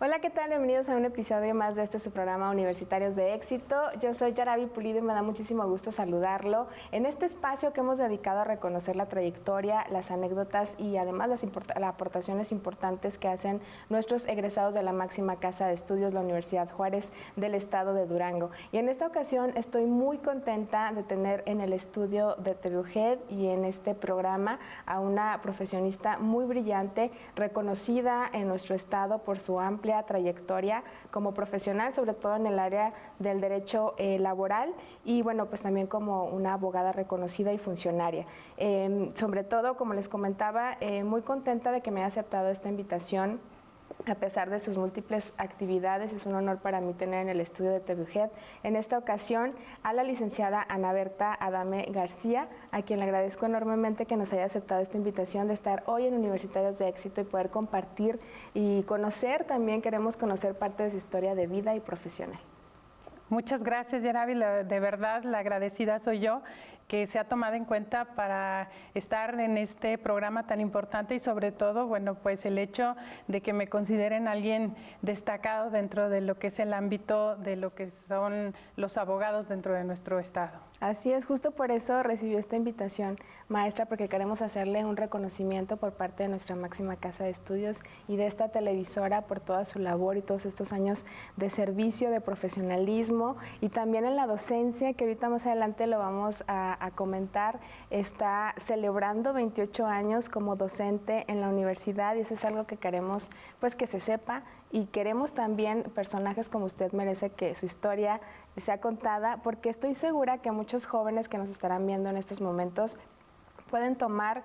Hola, ¿qué tal? Bienvenidos a un episodio más de su programa Universitarios de Éxito. Yo soy Yaravi Pulido y me da muchísimo gusto saludarlo en este espacio que hemos dedicado a reconocer la trayectoria, las anécdotas y además las aportaciones importantes que hacen nuestros egresados de la máxima casa de estudios, la Universidad Juárez del estado de Durango. Y en esta ocasión estoy muy contenta de tener en el estudio de TVUJED y en este programa a una profesionista muy brillante, reconocida en nuestro estado por su amplia trayectoria como profesional, sobre todo en el área del derecho laboral y bueno, pues también como una abogada reconocida y funcionaria. Sobre todo, como les comentaba, muy contenta de que me haya aceptado esta invitación. A pesar de sus múltiples actividades, es un honor para mí tener en el estudio de TVUJED en esta ocasión a la licenciada Ana Berta Adame García, a quien le agradezco enormemente que nos haya aceptado esta invitación de estar hoy en Universitarios de Éxito y poder compartir y conocer, también queremos conocer parte de su historia de vida y profesional. Muchas gracias, Yaravi, de verdad la agradecida soy yo que se ha tomado en cuenta para estar en este programa tan importante y sobre todo, bueno, pues el hecho de que me consideren alguien destacado dentro de lo que es el ámbito de lo que son los abogados dentro de nuestro estado. Así es, justo por eso recibió esta invitación, maestra, porque queremos hacerle un reconocimiento por parte de nuestra máxima casa de estudios y de esta televisora por toda su labor y todos estos años de servicio, de profesionalismo y también en la docencia, que ahorita más adelante lo vamos a comentar. Está celebrando 28 años como docente en la universidad y eso es algo que queremos pues que se sepa y queremos también personajes como usted merece que su historia sea contada, porque estoy segura que muchos jóvenes que nos estarán viendo en estos momentos pueden tomar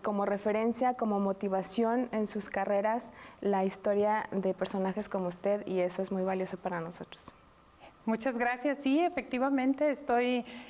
como referencia, como motivación en sus carreras la historia de personajes como usted y eso es muy valioso para nosotros. Muchas gracias. Sí, efectivamente,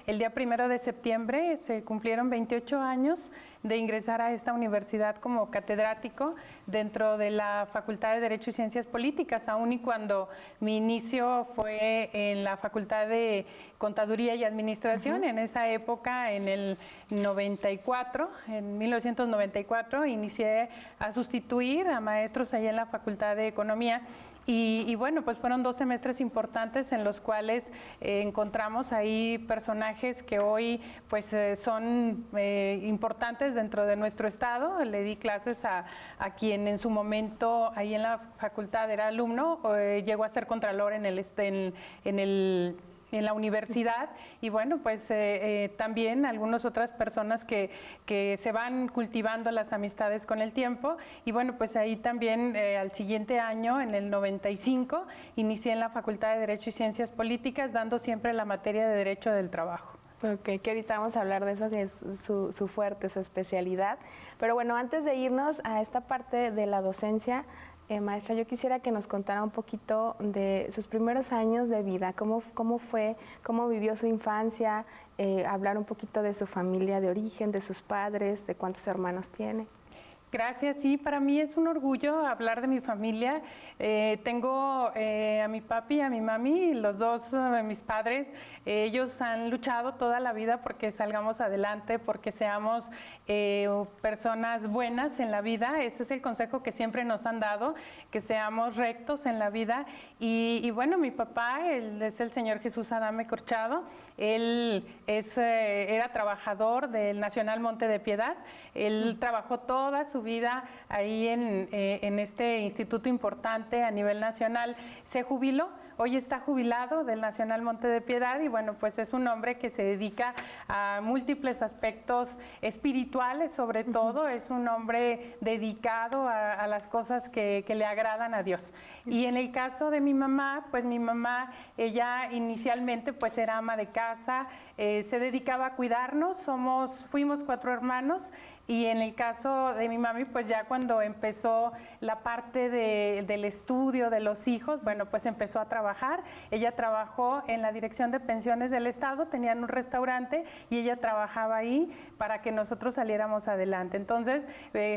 el día 1 de septiembre, se cumplieron 28 años de ingresar a esta universidad como catedrático dentro de la Facultad de Derecho y Ciencias Políticas, aun y cuando mi inicio fue en la Facultad de Contaduría y Administración. En esa época, en el 94, en 1994, inicié a sustituir a maestros ahí en la Facultad de Economía. Y bueno, pues fueron 2 semestres importantes en los cuales encontramos ahí personajes que hoy pues son importantes dentro de nuestro estado. Le di clases a quien en su momento ahí en la facultad era alumno, llegó a ser contralor en la universidad y bueno, pues también algunas otras personas que se van cultivando las amistades con el tiempo y bueno, pues ahí también al siguiente año, en el 95, inicié en la Facultad de Derecho y Ciencias Políticas, dando siempre la materia de Derecho del Trabajo. Ok, que ahorita vamos a hablar de eso, que es su fuerte, su especialidad. Pero bueno, antes de irnos a esta parte de la docencia, maestra, yo quisiera que nos contara un poquito de sus primeros años de vida, cómo fue, cómo vivió su infancia, hablar un poquito de su familia de origen, de sus padres, de cuántos hermanos tiene. Gracias, sí, para mí es un orgullo hablar de mi familia. Tengo a mi papi y a mi mami, los dos, mis padres, ellos han luchado toda la vida porque salgamos adelante, porque seamos personas buenas en la vida. Ese es el consejo que siempre nos han dado, que seamos rectos en la vida. Y bueno, mi papá, él es el señor Jesús Adame Corchado, él era trabajador del Nacional Monte de Piedad, él trabajó toda su vida ahí en este instituto importante a nivel nacional, se jubiló, hoy está jubilado del Nacional Monte de Piedad y bueno, pues es un hombre que se dedica a múltiples aspectos espirituales, sobre todo, es un hombre dedicado a las cosas que le agradan a Dios. Y en el caso de mi mamá, pues mi mamá, ella inicialmente pues era ama de casa, se dedicaba a cuidarnos, fuimos 4 hermanos y en el caso de mi mami, pues ya cuando empezó la parte del estudio de los hijos, bueno, pues empezó a trabajar. Ella trabajó en la Dirección de Pensiones del Estado, tenían un restaurante y ella trabajaba ahí para que nosotros saliéramos adelante. Entonces,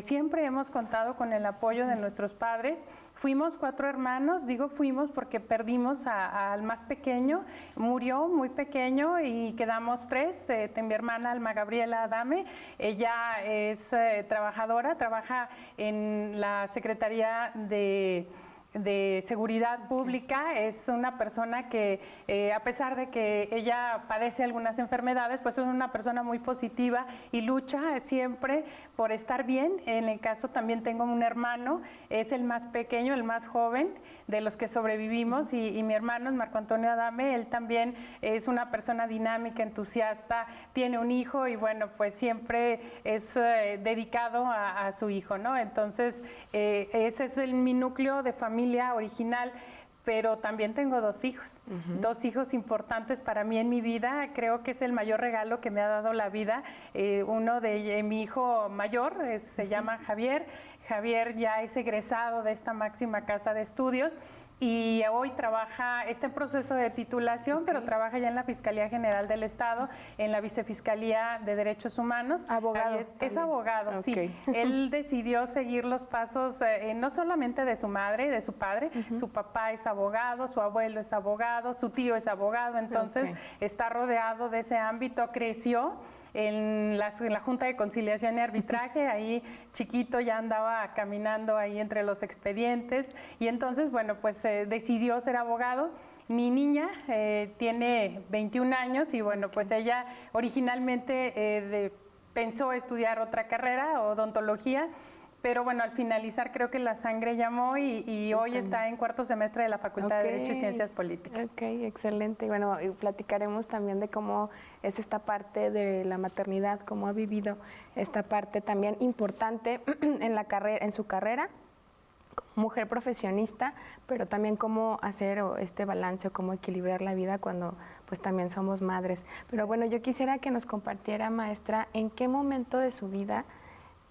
siempre hemos contado con el apoyo de nuestros padres. Fuimos 4 hermanos, digo fuimos porque perdimos al más pequeño, murió muy pequeño y quedamos 3, mi hermana Alma Gabriela Adame, ella es trabajadora, trabaja en la Secretaría de de seguridad pública. Es una persona que, a pesar de que ella padece algunas enfermedades, pues es una persona muy positiva y lucha siempre por estar bien. En el caso también tengo un hermano, es el más pequeño, el más joven de los que sobrevivimos, y mi hermano es Marco Antonio Adame. Él también es una persona dinámica, entusiasta, tiene un hijo y bueno, pues siempre es dedicado a su hijo, ¿no? Entonces, ese es mi núcleo de familia original, pero también tengo dos hijos importantes para mí en mi vida. Creo que es el mayor regalo que me ha dado la vida. Uno de mi hijo mayor se llama Javier. Javier ya es egresado de esta máxima casa de estudios y hoy está en proceso de titulación, pero trabaja ya en la Fiscalía General del Estado, en la Vicefiscalía de Derechos Humanos. Abogado. Es abogado, sí. Él decidió seguir los pasos no solamente de su madre y de su padre, su papá es abogado, su abuelo es abogado, su tío es abogado, entonces está rodeado de ese ámbito, creció en la Junta de Conciliación y Arbitraje. Ahí chiquito ya andaba caminando ahí entre los expedientes y entonces, bueno, pues decidió ser abogado. Mi niña tiene 21 años y bueno, pues ella originalmente pensó estudiar otra carrera, odontología, pero bueno, al finalizar creo que la sangre llamó y hoy está en cuarto semestre de la Facultad de Derecho y Ciencias Políticas. Ok, excelente. Bueno, y platicaremos también de cómo es esta parte de la maternidad, cómo ha vivido esta parte también importante en la carrera, en su carrera como mujer profesionista, pero también cómo hacer este balance o cómo equilibrar la vida cuando pues también somos madres. Pero bueno, yo quisiera que nos compartiera, maestra, en qué momento de su vida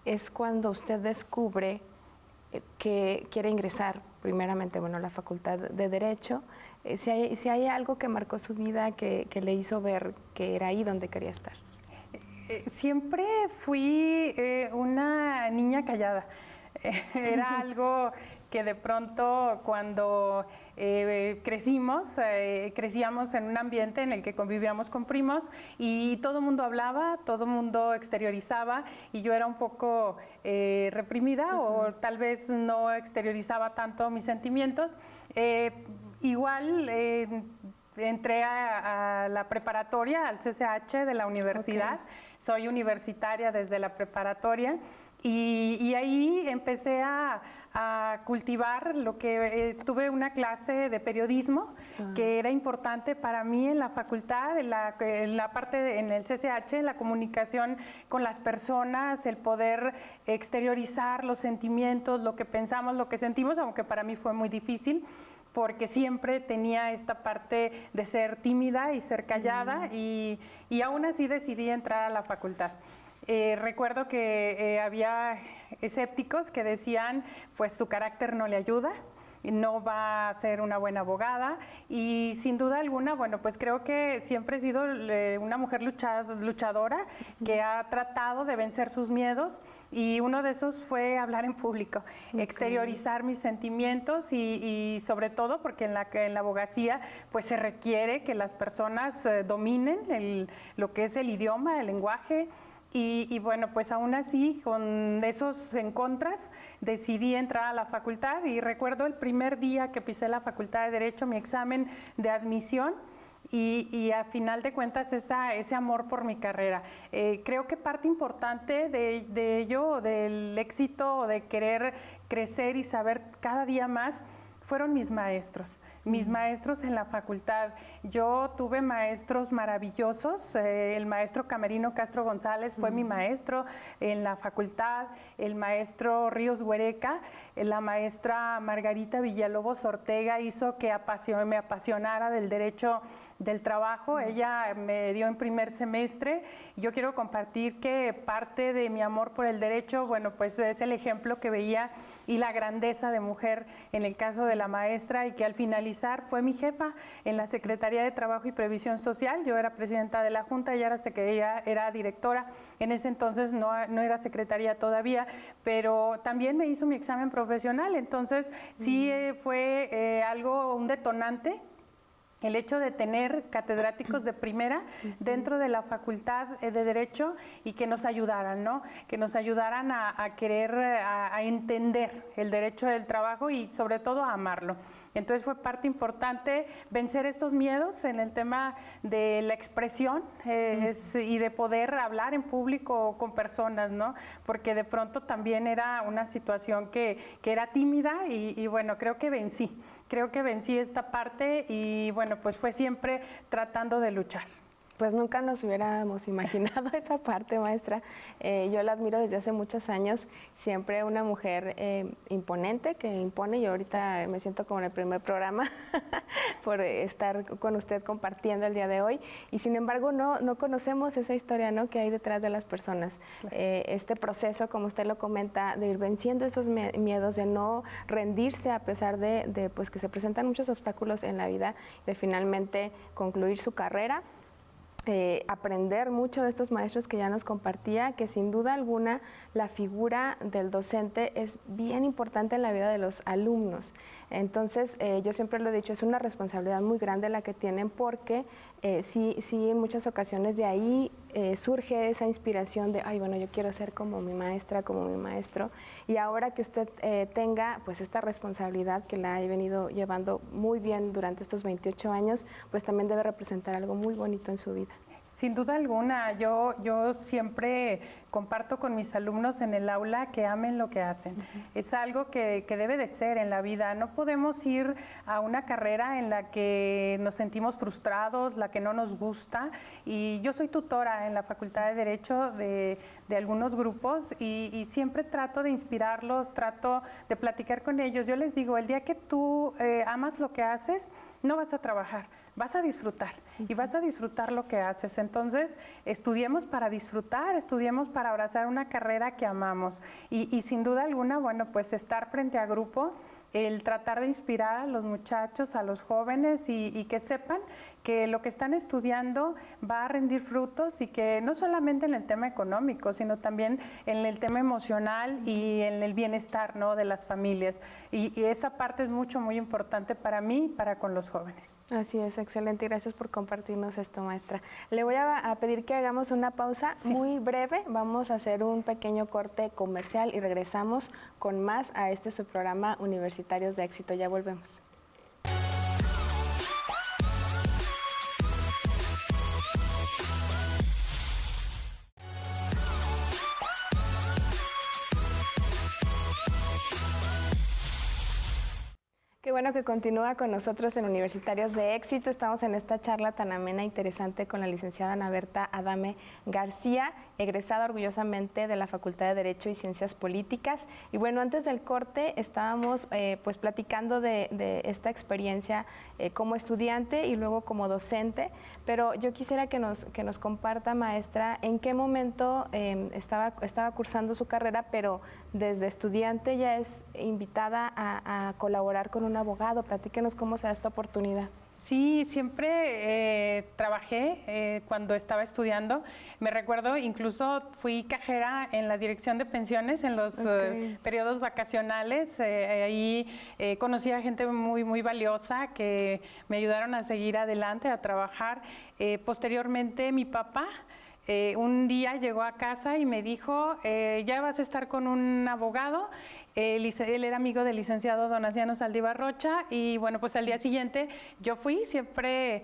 es cuando usted descubre que quiere ingresar primeramente, bueno, a la Facultad de Derecho, si hay algo que marcó su vida, que le hizo ver que era ahí donde quería estar. Siempre fui una niña callada. Era algo que de pronto cuando crecíamos en un ambiente en el que convivíamos con primos y todo el mundo hablaba, todo el mundo exteriorizaba y yo era un poco reprimida o tal vez no exteriorizaba tanto mis sentimientos. Igual entré a la preparatoria, al CCH de la universidad, soy universitaria desde la preparatoria. Y ahí empecé a cultivar lo que tuve una clase de periodismo que era importante para mí en la facultad, en la parte en el CCH, en la comunicación con las personas, el poder exteriorizar los sentimientos, lo que pensamos, lo que sentimos, aunque para mí fue muy difícil porque siempre tenía esta parte de ser tímida y ser callada y aún así decidí entrar a la facultad. Recuerdo que había escépticos que decían, pues su carácter no le ayuda, no va a ser una buena abogada y sin duda alguna, bueno, pues creo que siempre he sido una mujer luchadora que ha tratado de vencer sus miedos y uno de esos fue hablar en público, exteriorizar mis sentimientos y sobre todo porque en la abogacía pues se requiere que las personas dominen lo que es el idioma, el lenguaje. Y bueno, pues aún así, con esos en contras, decidí entrar a la facultad y recuerdo el primer día que pisé la Facultad de Derecho, mi examen de admisión y a final de cuentas ese amor por mi carrera. Creo que parte importante de ello, del éxito, de querer crecer y saber cada día más, fueron mis maestros en la facultad. Yo tuve maestros maravillosos, el maestro Camerino Castro González fue mi maestro en la facultad, el maestro Ríos Huereca, la maestra Margarita Villalobos Ortega hizo que me apasionara del derecho del trabajo. Ella me dio en primer semestre. Yo quiero compartir que parte de mi amor por el derecho, bueno, pues es el ejemplo que veía y la grandeza de mujer en el caso de la maestra y que al finalizar fue mi jefa en la Secretaría de Trabajo y Previsión Social. Yo era presidenta de la Junta, ella era directora. En ese entonces no era secretaria todavía, pero también me hizo mi examen profesional. Entonces sí fue un detonante el hecho de tener catedráticos de primera dentro de la Facultad de Derecho y que nos ayudaran, ¿no? Que nos ayudaran a querer, a entender el derecho del trabajo y sobre todo a amarlo. Entonces fue parte importante vencer estos miedos en el tema de la expresión y de poder hablar en público con personas, ¿no? Porque de pronto también era una situación que era tímida y bueno, creo que vencí esta parte y bueno, pues fue siempre tratando de luchar. Pues nunca nos hubiéramos imaginado esa parte, maestra. Yo la admiro desde hace muchos años, siempre una mujer imponente, que impone. Yo ahorita me siento como en el primer programa por estar con usted compartiendo el día de hoy. Y sin embargo no conocemos esa historia, ¿no?, que hay detrás de las personas. Claro. Este proceso, como usted lo comenta, de ir venciendo esos miedos, de no rendirse a pesar de pues, que se presentan muchos obstáculos en la vida, de finalmente concluir su carrera. Aprender mucho de estos maestros que ya nos compartía, que sin duda alguna la figura del docente es bien importante en la vida de los alumnos. Entonces, yo siempre lo he dicho, es una responsabilidad muy grande la que tienen porque sí, en muchas ocasiones de ahí surge esa inspiración de, ay, bueno, yo quiero ser como mi maestra, como mi maestro. Y ahora que usted tenga pues esta responsabilidad que la he venido llevando muy bien durante estos 28 años, pues también debe representar algo muy bonito en su vida. Sin duda alguna, yo siempre comparto con mis alumnos en el aula que amen lo que hacen. Es algo que debe de ser en la vida. No podemos ir a una carrera en la que nos sentimos frustrados, la que no nos gusta. Y yo soy tutora en la Facultad de Derecho de algunos grupos y siempre trato de inspirarlos, trato de platicar con ellos. Yo les digo, el día que tú amas lo que haces, no vas a trabajar, vas a disfrutar y vas a disfrutar lo que haces. Entonces, estudiemos para disfrutar, estudiemos para abrazar una carrera que amamos y sin duda alguna, bueno, pues estar frente a grupo, el tratar de inspirar a los muchachos, a los jóvenes y que sepan que lo que están estudiando va a rendir frutos y que no solamente en el tema económico, sino también en el tema emocional y en el bienestar, ¿no?, de las familias. Y esa parte es muy importante para mí y para con los jóvenes. Así es, excelente. Gracias por compartirnos esto, maestra. Le voy a pedir que hagamos una pausa muy breve. Vamos a hacer un pequeño corte comercial y regresamos con más a este su programa Universitarios de Éxito. Ya volvemos. Qué bueno que continúa con nosotros en Universitarios de Éxito. Estamos en esta charla tan amena e interesante con la licenciada Ana Berta Adame García, egresada orgullosamente de la Facultad de Derecho y Ciencias Políticas. Y bueno, antes del corte estábamos pues platicando de esta experiencia como estudiante y luego como docente, pero yo quisiera que nos comparta, maestra, en qué momento estaba cursando su carrera, pero desde estudiante ya es invitada a colaborar con un abogado. Platíquenos cómo se da esta oportunidad. Sí, siempre trabajé cuando estaba estudiando. Me recuerdo, incluso fui cajera en la dirección de pensiones en los periodos vacacionales. Ahí conocí a gente muy valiosa que me ayudaron a seguir adelante, a trabajar. Posteriormente, mi papá un día llegó a casa y me dijo, ya vas a estar con un abogado. Él era amigo del licenciado Donaciano Saldívar Rocha y bueno, pues al día siguiente yo fui, siempre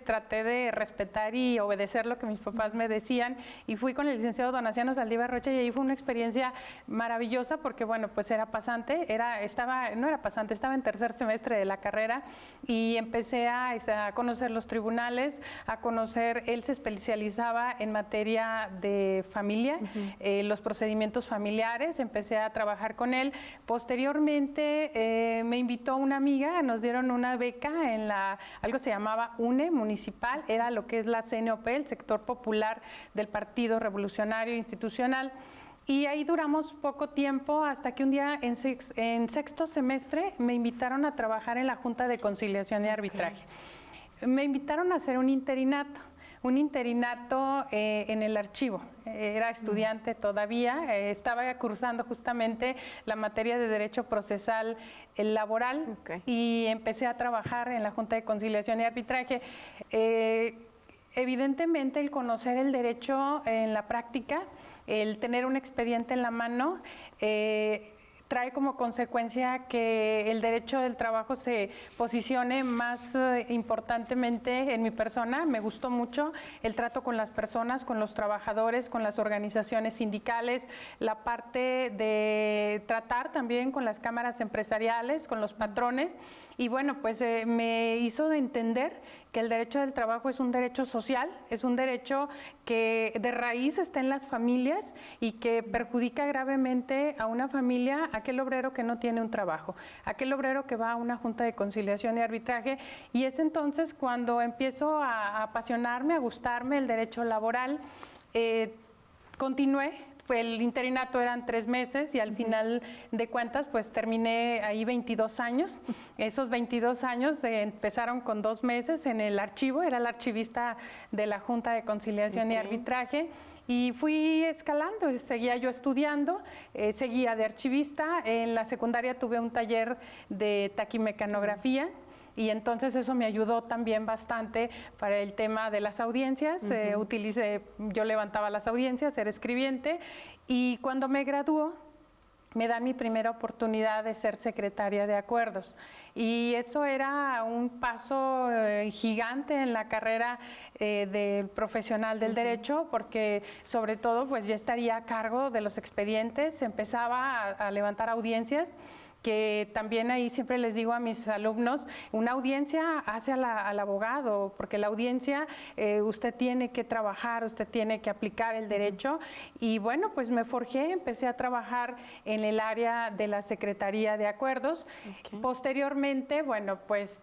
traté de respetar y obedecer lo que mis papás me decían y fui con el licenciado Donaciano Saldívar Rocha y ahí fue una experiencia maravillosa porque bueno, pues era pasante, estaba en tercer semestre de la carrera y empecé a conocer los tribunales, él se especializaba en materia de familia, los procedimientos familiares, empecé a trabajar con él. Posteriormente me invitó una amiga, nos dieron una beca en algo se llamaba UNE municipal, era lo que es la CNOP, el sector popular del Partido Revolucionario Institucional. Y ahí duramos poco tiempo hasta que un día en sexto semestre me invitaron a trabajar en la Junta de Conciliación y Arbitraje. Me invitaron a hacer un interinato un interinato en el archivo. Era estudiante todavía, estaba cursando justamente la materia de Derecho Procesal Laboral y empecé a trabajar en la Junta de Conciliación y Arbitraje. Evidentemente, el conocer el derecho en la práctica, el tener un expediente en la mano, trae como consecuencia que el derecho del trabajo se posicione más importantemente en mi persona. Me gustó mucho el trato con las personas, con los trabajadores, con las organizaciones sindicales, la parte de tratar también con las cámaras empresariales, con los patrones. Y bueno, pues me hizo entender que el derecho del trabajo es un derecho social, es un derecho que de raíz está en las familias y que perjudica gravemente a una familia, a aquel obrero que no tiene un trabajo, aquel obrero que va a una junta de conciliación y arbitraje. Y es entonces cuando empiezo a apasionarme, a gustarme el derecho laboral. Continué. El interinato eran 3 meses y al final de cuentas pues terminé ahí 22 años. Esos 22 años empezaron con 2 meses en el archivo, era la archivista de la Junta de Conciliación y Arbitraje. Y fui escalando, seguía yo estudiando, seguía de archivista. En la secundaria tuve un taller de taquimecanografía. Y entonces eso me ayudó también bastante para el tema de las audiencias. Yo levantaba las audiencias, era escribiente, y cuando me graduó me dan mi primera oportunidad de ser secretaria de acuerdos. Y eso era un paso gigante en la carrera del profesional del derecho, porque sobre todo pues ya estaría a cargo de los expedientes, empezaba a levantar audiencias, que también ahí siempre les digo a mis alumnos, una audiencia hace al abogado, porque la audiencia usted tiene que trabajar, usted tiene que aplicar el derecho. Y bueno, pues me forjé, empecé a trabajar en el área de la Secretaría de Acuerdos. Posteriormente, bueno, pues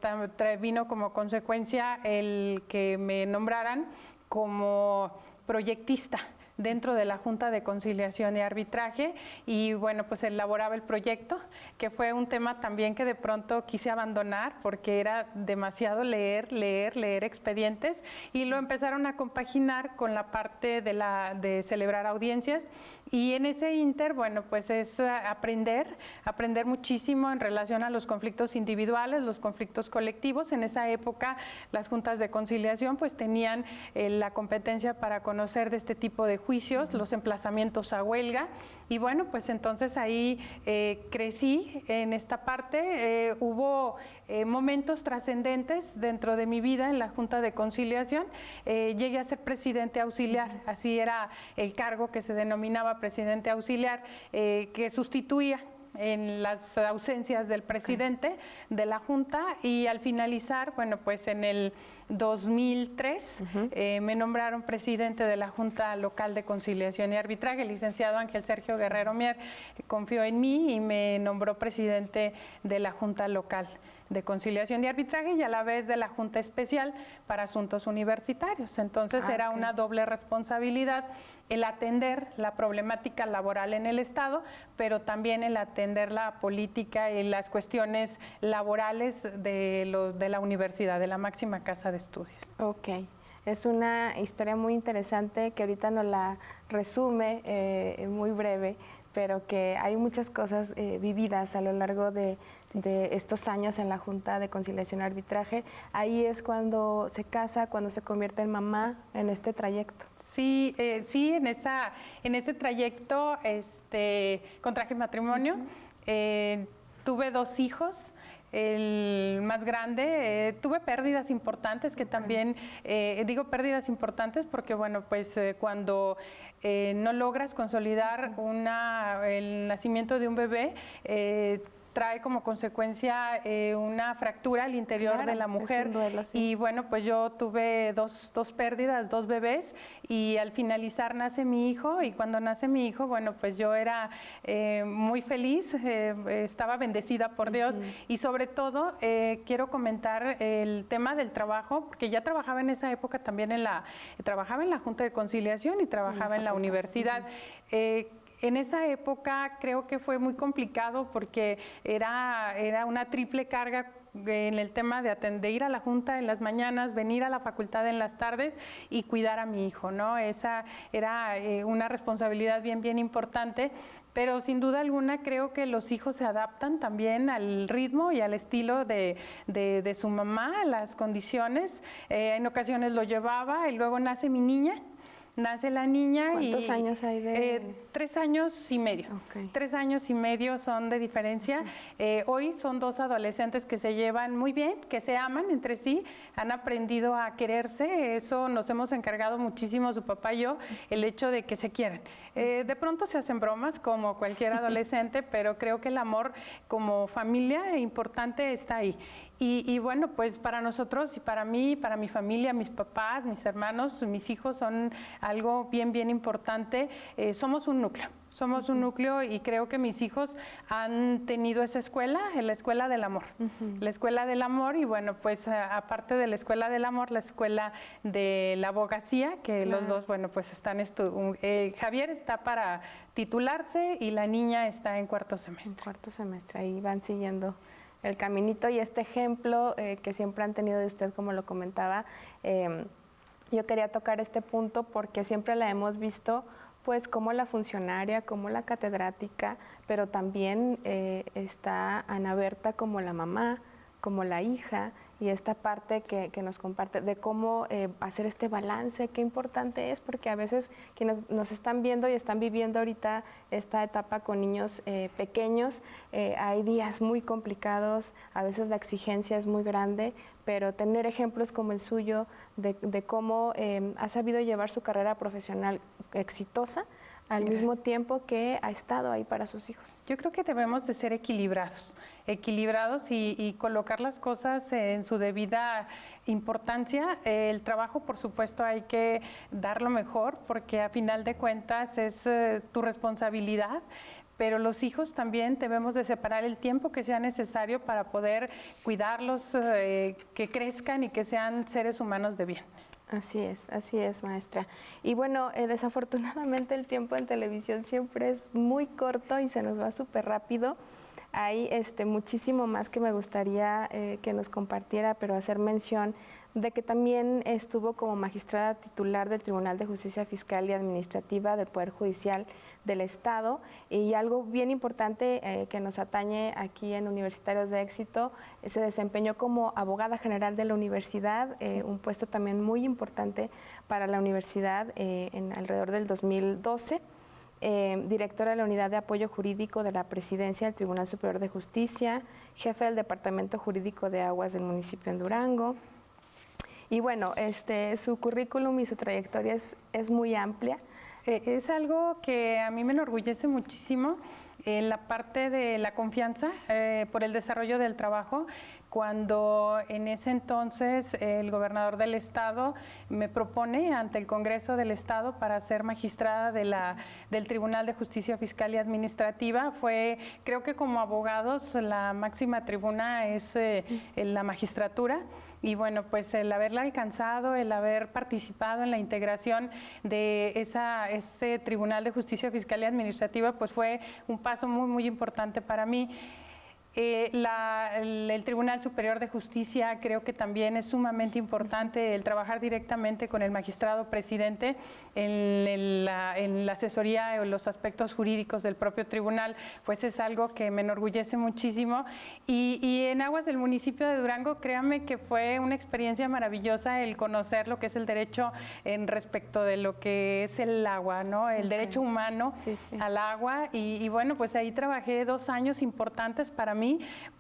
vino como consecuencia el que me nombraran como proyectista dentro de la Junta de Conciliación y Arbitraje, y bueno, pues elaboraba el proyecto, que fue un tema también que de pronto quise abandonar porque era demasiado leer expedientes, y lo empezaron a compaginar con la parte de celebrar audiencias. Y en ese inter, bueno, pues es aprender muchísimo en relación a los conflictos individuales, los conflictos colectivos. En esa época las juntas de conciliación pues tenían la competencia para conocer de este tipo de juicios, los emplazamientos a huelga. Y bueno, pues entonces ahí crecí en esta parte. Hubo momentos trascendentes dentro de mi vida en la Junta de Conciliación. Llegué a ser presidente auxiliar, así era el cargo que se denominaba presidente auxiliar, que sustituía en las ausencias del presidente de la Junta. Y al finalizar, bueno, pues en el 2003 me nombraron presidente de la Junta Local de Conciliación y Arbitraje. El licenciado Ángel Sergio Guerrero Mier confió en mí y me nombró presidente de la Junta Local de Conciliación y Arbitraje y a la vez de la Junta Especial para Asuntos Universitarios. Entonces era una doble responsabilidad, el atender la problemática laboral en el Estado, pero también el atender la política y las cuestiones laborales de la universidad, de la máxima casa de estudios. Ok. Es una historia muy interesante que ahorita nos la resume muy breve, pero que hay muchas cosas vividas a lo largo de estos años en la Junta de Conciliación y Arbitraje. Ahí es cuando se casa, cuando se convierte en mamá en este trayecto. Sí, en este trayecto contraje matrimonio, tuve 2 hijos. El más grande, tuve pérdidas importantes que también, digo pérdidas importantes porque bueno, pues cuando no logras consolidar el nacimiento de un bebé, trae como consecuencia una fractura al interior de la mujer. Es un duelo, sí. Y bueno, pues yo tuve dos pérdidas, 2 bebés, y al finalizar nace mi hijo, y cuando nace mi hijo, bueno, pues yo era muy feliz, estaba bendecida por Dios, y sobre todo quiero comentar el tema del trabajo, porque ya trabajaba en esa época también trabajaba en la Junta de Conciliación y trabajaba en la universidad. En esa época creo que fue muy complicado porque era una triple carga en el tema de ir a la junta en las mañanas, venir a la facultad en las tardes y cuidar a mi hijo, ¿no? Esa era una responsabilidad bien importante. Pero sin duda alguna creo que los hijos se adaptan también al ritmo y al estilo de su mamá, a las condiciones. En ocasiones lo llevaba y luego nace mi niña. Nace la niña. ¿Cuántos años hay de...? 3 años y medio. Okay. 3 años y medio son de diferencia. Hoy son 2 adolescentes que se llevan muy bien, que se aman entre sí, han aprendido a quererse. Eso nos hemos encargado muchísimo su papá y yo, el hecho de que se quieran. De pronto se hacen bromas como cualquier adolescente, pero creo que el amor como familia importante está ahí. Y bueno, pues para nosotros y para mí, para mi familia, mis papás, mis hermanos, mis hijos son algo bien importante. Somos un núcleo y creo que mis hijos han tenido esa escuela, la escuela del amor. La escuela del amor y bueno, pues aparte de la escuela del amor, la escuela de la abogacía, que los dos, bueno, pues están Javier está para titularse y la niña está en 4º semestre. En 4º semestre, ahí van siguiendo el caminito y este ejemplo que siempre han tenido de usted, como lo comentaba, yo quería tocar este punto porque siempre la hemos visto pues como la funcionaria, como la catedrática, pero también está Ana Berta como la mamá, como la hija, y esta parte que nos comparte de cómo hacer este balance, qué importante es, porque a veces quienes nos están viendo y están viviendo ahorita esta etapa con niños pequeños, hay días muy complicados, a veces la exigencia es muy grande, pero tener ejemplos como el suyo de cómo ha sabido llevar su carrera profesional exitosa, al mismo tiempo que ha estado ahí para sus hijos. Yo creo que debemos de ser equilibrados y colocar las cosas en su debida importancia. El trabajo, por supuesto, hay que darlo mejor porque a final de cuentas es tu responsabilidad, pero los hijos también debemos de separar el tiempo que sea necesario para poder cuidarlos, que crezcan y que sean seres humanos de bien. Así es, maestra. Y bueno, desafortunadamente el tiempo en televisión siempre es muy corto y se nos va súper rápido. Hay muchísimo más que me gustaría que nos compartiera, pero hacer mención de que también estuvo como magistrada titular del Tribunal de Justicia Fiscal y Administrativa del Poder Judicial del Estado, y algo bien importante que nos atañe aquí en Universitarios de Éxito, se desempeñó como abogada general de la universidad, un puesto también muy importante para la universidad en alrededor del 2012. Directora de la Unidad de Apoyo Jurídico de la Presidencia del Tribunal Superior de Justicia, jefe del Departamento Jurídico de Aguas del municipio en Durango. Y bueno, su currículum y su trayectoria es muy amplia. Es algo que a mí me enorgullece muchísimo en la parte de la confianza por el desarrollo del trabajo. Cuando en ese entonces el gobernador del estado me propone ante el Congreso del Estado para ser magistrada del Tribunal de Justicia Fiscal y Administrativa, creo que como abogados la máxima tribuna es la magistratura. Y bueno, pues el haberla alcanzado, el haber participado en la integración de ese Tribunal de Justicia Fiscal y Administrativa, pues fue un paso muy importante para mí. El Tribunal Superior de Justicia creo que también es sumamente importante el trabajar directamente con el magistrado presidente en la asesoría o los aspectos jurídicos del propio tribunal, pues es algo que me enorgullece muchísimo. Y en Aguas del municipio de Durango, créame que fue una experiencia maravillosa el conocer lo que es el derecho en respecto de lo que es el agua, ¿no? El derecho humano al agua. Y bueno, pues ahí trabajé 2 años importantes para mí,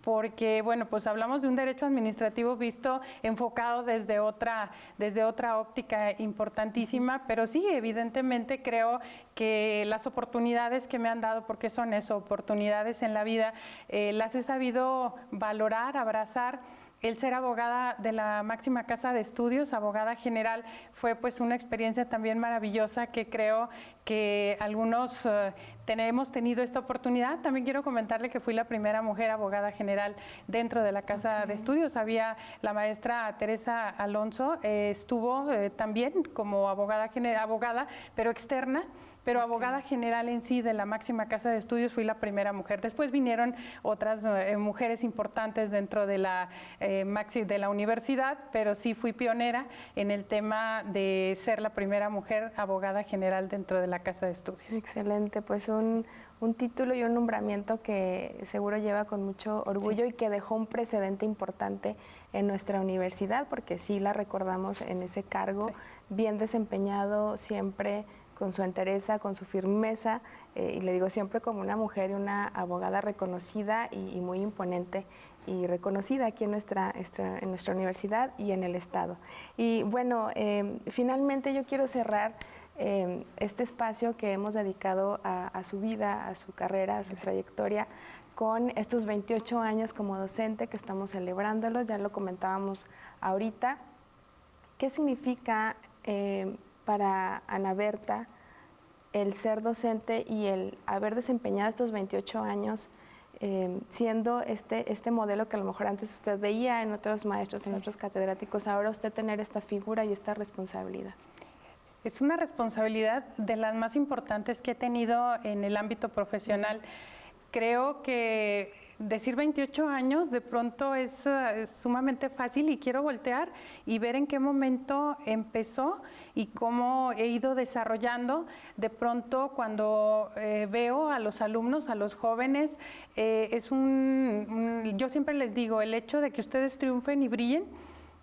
porque bueno, pues hablamos de un derecho administrativo visto enfocado desde otra óptica importantísima, pero sí, evidentemente creo que las oportunidades que me han dado, porque son eso, oportunidades en la vida, las he sabido valorar, abrazar. El ser abogada de la máxima casa de estudios, abogada general, fue pues una experiencia también maravillosa que creo que algunos hemos tenido esta oportunidad. También quiero comentarle que fui la primera mujer abogada general dentro de la casa de estudios. Había la maestra Teresa Alonso, estuvo también como abogada, pero externa, pero abogada general en sí de la máxima casa de estudios fui la primera mujer. Después vinieron otras mujeres importantes dentro de la universidad, pero sí fui pionera en el tema de ser la primera mujer abogada general dentro de la casa de estudios. Excelente, pues un título y un nombramiento que seguro lleva con mucho orgullo, sí, y que dejó un precedente importante en nuestra universidad, porque sí la recordamos en ese cargo, sí, bien desempeñado, siempre con su entereza, con su firmeza, y le digo siempre como una mujer y una abogada reconocida y muy imponente y reconocida aquí en nuestra universidad y en el estado. Y bueno, finalmente yo quiero cerrar este espacio que hemos dedicado a su vida, a su carrera, a su trayectoria, con estos 28 años como docente que estamos celebrándolos, ya lo comentábamos ahorita. ¿Qué significa para Ana Berta el ser docente y el haber desempeñado estos 28 años siendo este modelo que a lo mejor antes usted veía en otros maestros, en otros catedráticos, ahora usted tener esta figura y esta responsabilidad? Es una responsabilidad de las más importantes que he tenido en el ámbito profesional. Creo que decir 28 años de pronto es sumamente fácil, y quiero voltear y ver en qué momento empezó y cómo he ido desarrollando. De pronto cuando veo a los alumnos, a los jóvenes, yo siempre les digo, el hecho de que ustedes triunfen y brillen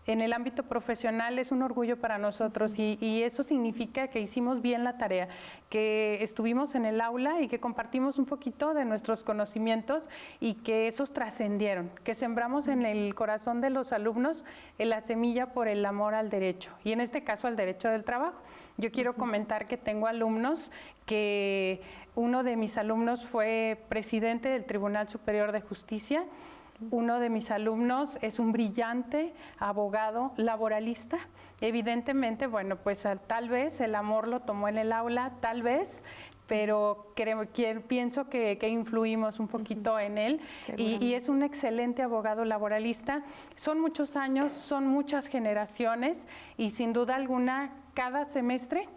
en el ámbito profesional es un orgullo para nosotros, y eso significa que hicimos bien la tarea, que estuvimos en el aula y que compartimos un poquito de nuestros conocimientos y que esos trascendieron, que sembramos en el corazón de los alumnos la semilla por el amor al derecho, y en este caso al derecho del trabajo. Yo quiero comentar que tengo alumnos que uno de mis alumnos fue presidente del Tribunal Superior de Justicia. Uno de mis alumnos es un brillante abogado laboralista. Evidentemente, bueno, pues tal vez el amor lo tomó en el aula, tal vez, pero pienso que influimos un poquito en él, y es un excelente abogado laboralista. Son muchos años, son muchas generaciones, y sin duda alguna, cada semestre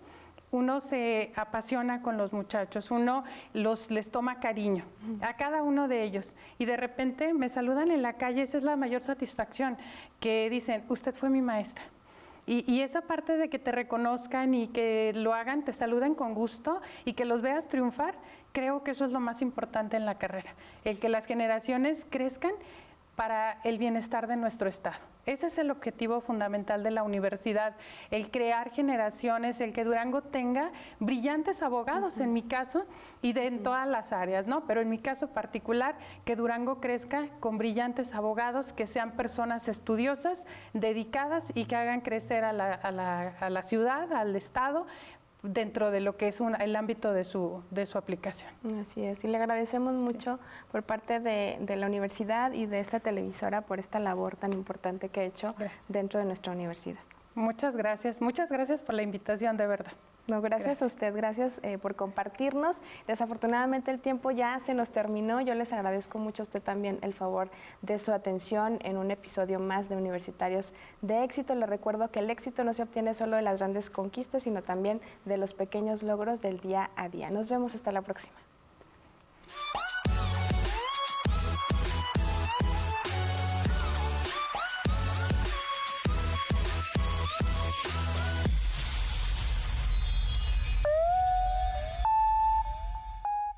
uno se apasiona con los muchachos, uno les toma cariño a cada uno de ellos, y de repente me saludan en la calle. Esa es la mayor satisfacción, que dicen, usted fue mi maestra. Y esa parte de que te reconozcan y que lo hagan, te saluden con gusto y que los veas triunfar, creo que eso es lo más importante en la carrera, el que las generaciones crezcan para el bienestar de nuestro estado. Ese es el objetivo fundamental de la universidad, el crear generaciones, el que Durango tenga brillantes abogados, en mi caso, y en todas las áreas, ¿no? Pero en mi caso particular, que Durango crezca con brillantes abogados, que sean personas estudiosas, dedicadas, y que hagan crecer a la ciudad, al estado, dentro de lo que es el ámbito de su aplicación. Así es, y le agradecemos mucho por parte de la universidad y de esta televisora por esta labor tan importante que ha hecho dentro de nuestra universidad. Muchas gracias por la invitación, de verdad. No, gracias a usted, gracias por compartirnos. Desafortunadamente el tiempo ya se nos terminó. Yo les agradezco mucho a usted también el favor de su atención en un episodio más de Universitarios de Éxito. Les recuerdo que el éxito no se obtiene solo de las grandes conquistas, sino también de los pequeños logros del día a día. Nos vemos hasta la próxima.